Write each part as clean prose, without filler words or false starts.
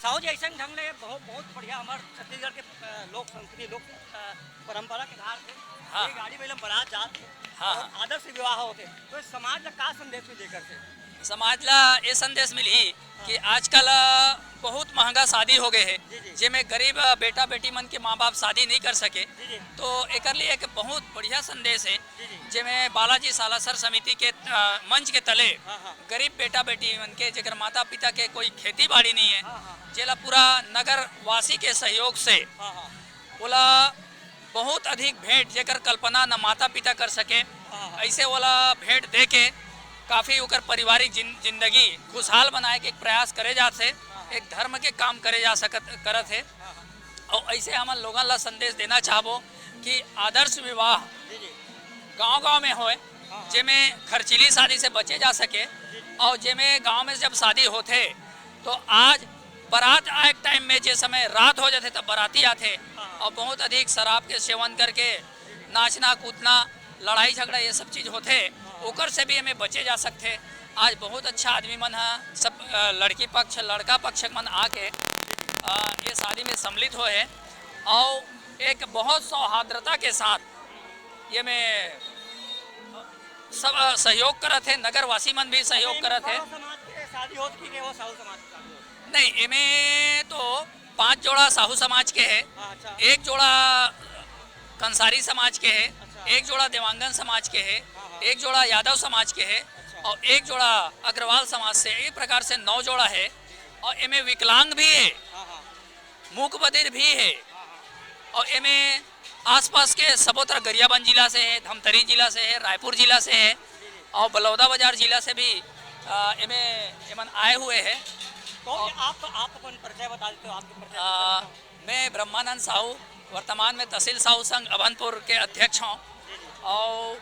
साहू जी ऐसे ढंग ले बहुत बहुत बढ़िया हमारे छत्तीसगढ़ के लोक संस्कृति लोक परंपरा के आधार पे हाँ। ये गाड़ी में बारात जात हाँ, और आदर्श विवाह होते तो इस समाज ला का संदेश में देकर से समाज ला ये संदेश मिली कि आजकल बहुत महंगा शादी हो गए है, जी, जी। जेमे गरीब बेटा बेटी मन के माँ बाप शादी नहीं कर सके। जी जी तो एकर लिए एक बहुत बढ़िया संदेश है, जी जी जेमे बालाजी सालासर समिति के मंच के तले हाँ हाँ गरीब बेटा बेटी मन के जेकर माता पिता के कोई खेती बाड़ी नहीं है, हाँ हाँ जेला पूरा नगर वासी के सहयोग से हाँ हाँ ओला बहुत अधिक भेंट जेकर कल्पना न माता पिता कर सके, हाँ। ऐसे वाला भेंट दे के काफ़ी ओकर पारिवारिक जिंदगी खुशहाल बनाए के एक प्रयास करे जात है, एक धर्म के काम करे जा सकत करत है। और ऐसे हम लोगन ला संदेश देना चाहबो कि आदर्श विवाह जी जी गांव-गांव में होए, जेमे खर्चीली शादी से बचे जा सके। और जेमे गांव में जब शादी होते तो आज बारात आए टाइम में जे समय रात हो जाते तब बाराती आते और बहुत अधिक शराब के सेवन करके नाचना कूदना लड़ाई झगड़ा ये सब चीज़ होते, ओकर से भी हमें बचे जा सकते। आज बहुत अच्छा आदमी मन है, सब लड़की पक्ष लड़का पक्ष मन आके ये शादी में सम्मिलित हुए है और एक बहुत सौहार्द्रता के साथ ये में सब सहयोग करत है, नगर वासी मन भी सहयोग करत है। साहू समाज के शादी होत की वो साहू समाज की शादी होत? नहीं, इमें तो 5 जोड़ा साहू समाज के है, हाँ, अच्छा 1 जोड़ा कंसारी समाज के है, अच्छा। 1 जोड़ा देवांगन समाज के है, हाँ। 1 जोड़ा यादव समाज के है अच्छा। और 1 जोड़ा अग्रवाल समाज से। इस प्रकार से 9 जोड़ा है और इनमें विकलांग भी है, हाँ हाँ मूक बधिर भी है हाँ हाँ और इनमें आसपास के सबोतर गरियाबंद जिला से है, धमतरी जिला से है, रायपुर जिला से है और बलौदा बाजार जिला से भी इमन आए हुए हैं। तो आप अपन परिचय बता देते हो, आपके परिचय मैं ब्रह्मानंद साहू वर्तमान में तहसील साहू संघ अभनपुर के अध्यक्ष हूँ और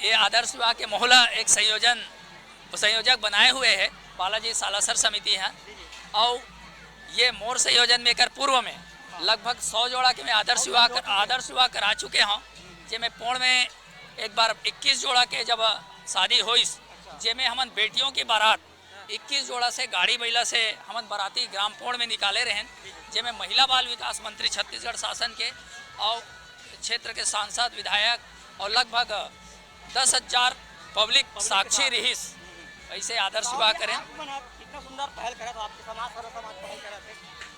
ये आदर्श विवाह के मोहल्ला एक संयोजक बनाए हुए हैं, बालाजी सालासर समिति है। और ये मोर संयोजन में कर पूर्व में लगभग 100 जोड़ा के मैं आदर्श विवाह करा चुके हूँ, जेमें पूर्ण में एक बार 21 जोड़ा के जब शादी हुई, जेमें हमन बेटियों की बारात 21 जोड़ा से गाड़ी बैला से हमन बाराती ग्राम पोड़ में निकाले रहें, जेमें महिला बाल विकास मंत्री छत्तीसगढ़ शासन के और क्षेत्र के सांसद विधायक और लगभग 10,000 पब्लिक साक्षी रहीस। ऐसे आदर्श विवाह करें। इतना सुंदर पहल करा तो आपके समाज सारा समाज पहल करा थे,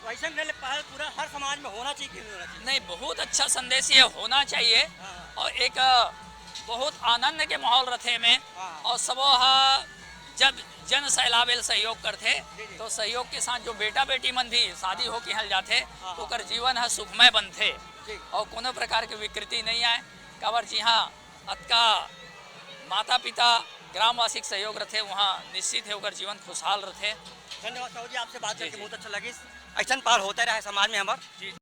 वैसे में पहल पूरा हर समाज में होना चाहिए कि नहीं होना चाहिए? नहीं, बहुत अच्छा संदेश ये होना चाहिए और एक बहुत आनंद के माहौल रथे में और सबो जब जन सैलाब सहयोग करते तो सहयोग के साथ जो बेटा बेटी मन भी शादी हो के हल जाते ओकर जीवन है सुखमय बनते और कोनो प्रकार की विकृति नहीं आए। काबर जी हाँ अतका माता पिता ग्रामवासी सहयोग रहे वहाँ निश्चित है ओकर जीवन खुशहाल रहे। धन्यवाद साहू जी, आपसे बात करके बहुत अच्छा लगी। ऐसा पहल होता रहा है समाज में हमारे।